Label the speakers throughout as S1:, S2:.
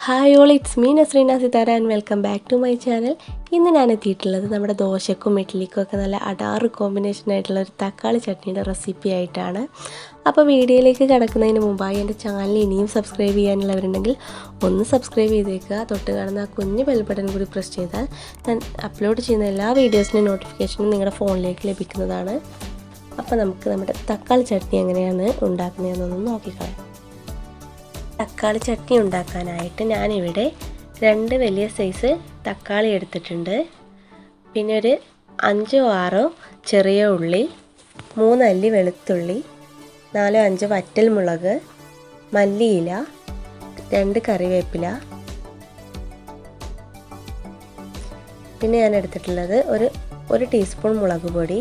S1: Hi all, it's me Nasreena Sithara and welcome back to my channel. ഇന്ന് ഞാൻ എത്തിയിട്ടുള്ളത് നമ്മുടെ ദോശക്കും ഇഡ്ഡലിക്കും ഒക്കെ നല്ല അടാറ് കോമ്പിനേഷനായിട്ടുള്ള ഒരു തക്കാളി ചട്നിയുടെ റെസിപ്പി ആയിട്ടാണ്. അപ്പോൾ വീഡിയോയിലേക്ക് കടക്കുന്നതിന് മുമ്പായി എൻ്റെ ചാനൽ ഇനിയും സബ്സ്ക്രൈബ് ചെയ്യാനുള്ളവരുണ്ടെങ്കിൽ ഒന്ന് സബ്സ്ക്രൈബ് ചെയ്തേക്കുക. തൊട്ട് കാണുന്ന ആ കുഞ്ഞ് ബെൽ ബട്ടൺ കൂടി പ്രസ് ചെയ്താൽ ഞാൻ അപ്ലോഡ് ചെയ്യുന്ന എല്ലാ വീഡിയോസിൻ്റെ നോട്ടിഫിക്കേഷനും നിങ്ങളുടെ ഫോണിലേക്ക് ലഭിക്കുന്നതാണ്. അപ്പോൾ നമുക്ക് നമ്മുടെ തക്കാളി ചട്നി എങ്ങനെയാണ് ഉണ്ടാക്കുന്നതെന്നൊന്ന് നോക്കിക്കളയാം. തക്കാളി ചട്നി ഉണ്ടാക്കാനായിട്ട് ഞാനിവിടെ 2 വലിയ സൈസ് തക്കാളി എടുത്തിട്ടുണ്ട്. പിന്നെ ഒരു 5 or 6 ചെറിയ ഉള്ളി, 3 അല്ലി വെളുത്തുള്ളി, 4 or 5 വറ്റൽമുളക്, മല്ലിയില, 2 കറിവേപ്പില. പിന്നെ ഞാൻ എടുത്തിട്ടുള്ളത് ഒരു ടീസ്പൂൺ മുളക് പൊടി,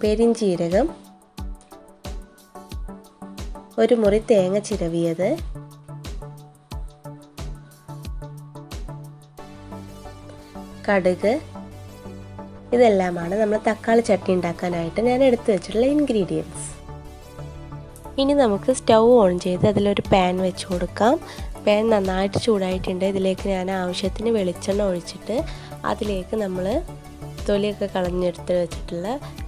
S1: പെരിഞ്ചീരകം, ഒരു മുറി തേങ്ങ ചിരവിയത്, കടുക്. ഇതെല്ലാമാണ് നമ്മൾ തക്കാളി ചട്നി ഉണ്ടാക്കാനായിട്ട് ഞാൻ എടുത്തു വെച്ചിട്ടുള്ള ഇൻഗ്രീഡിയൻസ്. ഇനി നമുക്ക് സ്റ്റൗ ഓൺ ചെയ്ത് അതിലൊരു പാൻ വെച്ച് കൊടുക്കാം. പാൻ നന്നായിട്ട് ചൂടായിട്ടുണ്ട്. ഇതിലേക്ക് ഞാൻ ആവശ്യത്തിന് വെളിച്ചെണ്ണ ഒഴിച്ചിട്ട് അതിലേക്ക് നമ്മൾ തൊലിയൊക്കെ കളഞ്ഞെടുത്ത് വെച്ചിട്ടുള്ള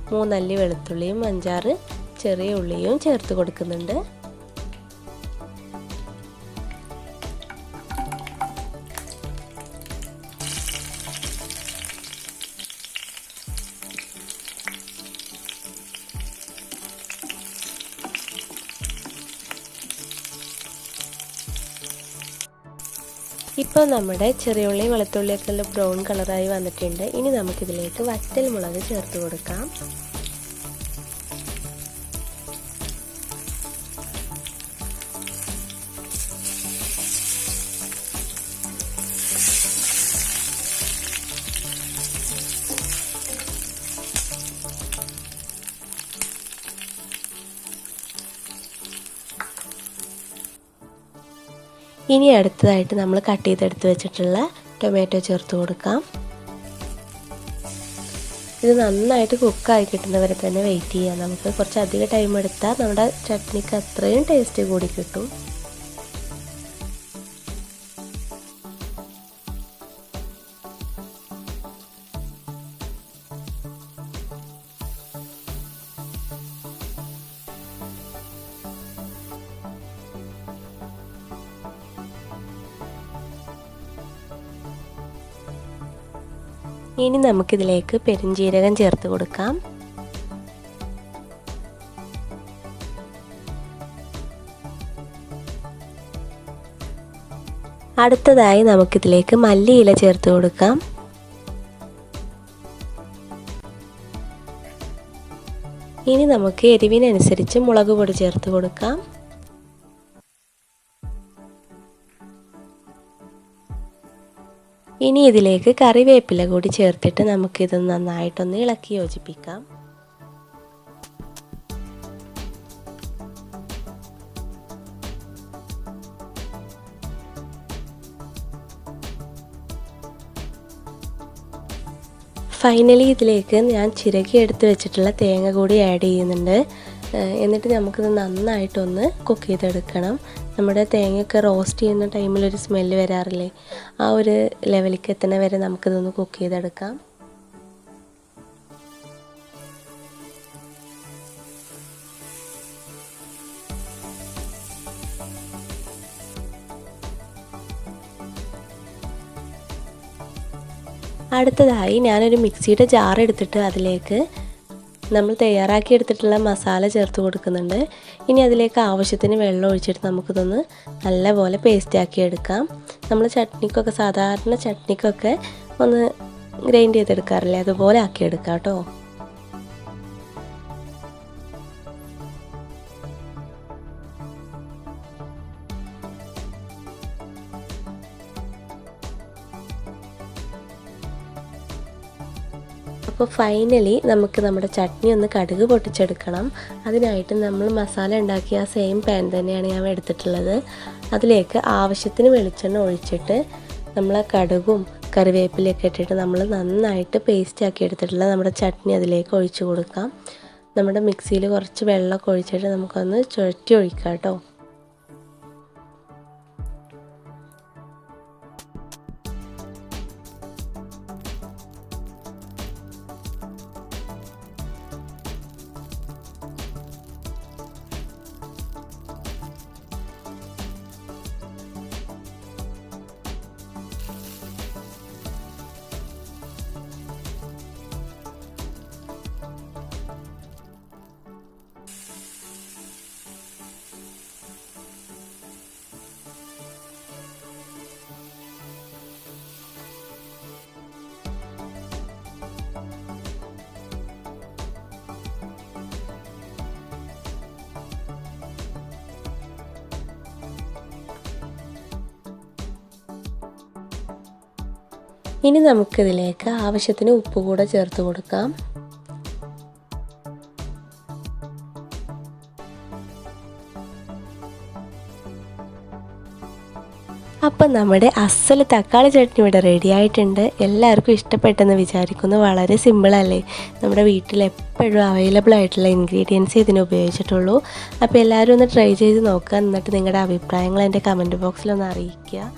S1: 3 അല്ലി വെളുത്തുള്ളിയും 5-6 ചെറിയ ഉള്ളിയും ചേർത്ത് കൊടുക്കുന്നുണ്ട്. ഇപ്പോൾ നമ്മുടെ ചെറിയ ഉള്ളി വെളുത്തുള്ളിയൊക്കെ നല്ല ബ്രൗൺ കളറായി വന്നിട്ടുണ്ട്. ഇനി നമുക്കിതിലേക്ക് വറ്റൽ മുളക് ചേർത്ത് കൊടുക്കാം. ഇനി അടുത്തതായിട്ട് നമ്മൾ കട്ട് ചെയ്തെടുത്ത് വെച്ചിട്ടുള്ള ടൊമാറ്റോ ചേർത്ത് കൊടുക്കാം. ഇത് നന്നായിട്ട് കുക്കായി കിട്ടുന്നവരെ തന്നെ വെയിറ്റ് ചെയ്യാം. നമുക്ക് കുറച്ച് അധികം ടൈം എടുത്താൽ നമ്മുടെ ചട്നിക്ക് അത്രയും ടേസ്റ്റ് കൂടി കിട്ടും. ഇനി നമുക്കിതിലേക്ക് പെരിഞ്ചീരകം ചേർത്ത് കൊടുക്കാം. അടുത്തതായി നമുക്കിതിലേക്ക് മല്ലിയില ചേർത്ത് കൊടുക്കാം. ഇനി നമുക്ക് എരിവിനനുസരിച്ച് മുളക് പൊടി ചേർത്ത് കൊടുക്കാം. ഇനി ഇതിലേക്ക് കറിവേപ്പില കൂടി ചേർത്തിട്ട് നമുക്കിത് നന്നായിട്ടൊന്ന് ഇളക്കി യോജിപ്പിക്കാം. ഫൈനലി ഇതിലേക്ക് ഞാൻ ചിരകി എടുത്ത് വെച്ചിട്ടുള്ള തേങ്ങ കൂടി ആഡ് ചെയ്യുന്നുണ്ട്. എന്നിട്ട് നമുക്കിത് നന്നായിട്ടൊന്ന് കുക്ക് ചെയ്തെടുക്കണം. നമ്മുടെ തേങ്ങയൊക്കെ റോസ്റ്റ് ചെയ്യുന്ന ടൈമിലൊരു സ്മെല്ല് വരാറില്ലേ, ആ ഒരു ലെവലിലേക്ക് എത്തുന്ന വരെ നമുക്കിതൊന്ന് കുക്ക് ചെയ്തെടുക്കാം. അടുത്തതായി ഞാനൊരു മിക്സിയുടെ ജാർ എടുത്തിട്ട് അതിലേക്ക് നമ്മൾ തയ്യാറാക്കി എടുത്തിട്ടുള്ള മസാല ചേർത്ത് കൊടുക്കുന്നുണ്ട്. ഇനി അതിലേക്ക് ആവശ്യത്തിന് വെള്ളം ഒഴിച്ചിട്ട് നമുക്കിതൊന്ന് നല്ലപോലെ പേസ്റ്റാക്കി എടുക്കാം. നമ്മൾ ചട്നിക്കൊക്കെ സാധാരണ ചട്നിക്കൊക്കെ ഒന്ന് ഗ്രൈൻഡ് ചെയ്തെടുക്കാറില്ലേ, അതുപോലെ ആക്കിയെടുക്കാം കേട്ടോ. അപ്പോൾ ഫൈനലി നമുക്ക് നമ്മുടെ ചട്നി ഒന്ന് കടുക് പൊട്ടിച്ചെടുക്കണം. അതിനായിട്ട് നമ്മൾ മസാല ഉണ്ടാക്കിയ ആ സെയിം പാൻ തന്നെയാണ് ഞാൻ എടുത്തിട്ടുള്ളത്. അതിലേക്ക് ആവശ്യത്തിന് വെളിച്ചെണ്ണ ഒഴിച്ചിട്ട് നമ്മൾ കടുകും കറിവേപ്പിലയൊക്കെ ഇട്ടിട്ട് നമ്മൾ നന്നായിട്ട് പേസ്റ്റാക്കി എടുത്തിട്ടുള്ള നമ്മുടെ ചട്നി അതിലേക്ക് ഒഴിച്ചു കൊടുക്കാം. നമ്മുടെ മിക്സിയിൽ കുറച്ച് വെള്ളമൊക്കെ ഒഴിച്ചിട്ട് നമുക്കൊന്ന് ചുഴറ്റി ഒഴിക്കാം കേട്ടോ. ഇനി നമുക്കിതിലേക്ക് ആവശ്യത്തിന് ഉപ്പ് കൂടെ ചേർത്ത് കൊടുക്കാം. അപ്പം നമ്മുടെ അസൽ തക്കാളി ചട്നി ഇവിടെ റെഡി ആയിട്ടുണ്ട്. എല്ലാവർക്കും ഇഷ്ടപ്പെട്ടെന്ന് വിചാരിക്കുന്നു. വളരെ സിമ്പിളല്ലേ? നമ്മുടെ വീട്ടിൽ എപ്പോഴും അവൈലബിൾ ആയിട്ടുള്ള ഇൻഗ്രീഡിയൻസ് ഇതിന് ഉപയോഗിച്ചിട്ടുള്ളൂ. അപ്പോൾ എല്ലാവരും ഒന്ന് ട്രൈ ചെയ്ത് നോക്കുക. എന്നിട്ട് നിങ്ങളുടെ അഭിപ്രായങ്ങൾ എൻ്റെ കമൻറ്റ് ബോക്സിലൊന്ന് അറിയിക്കുക.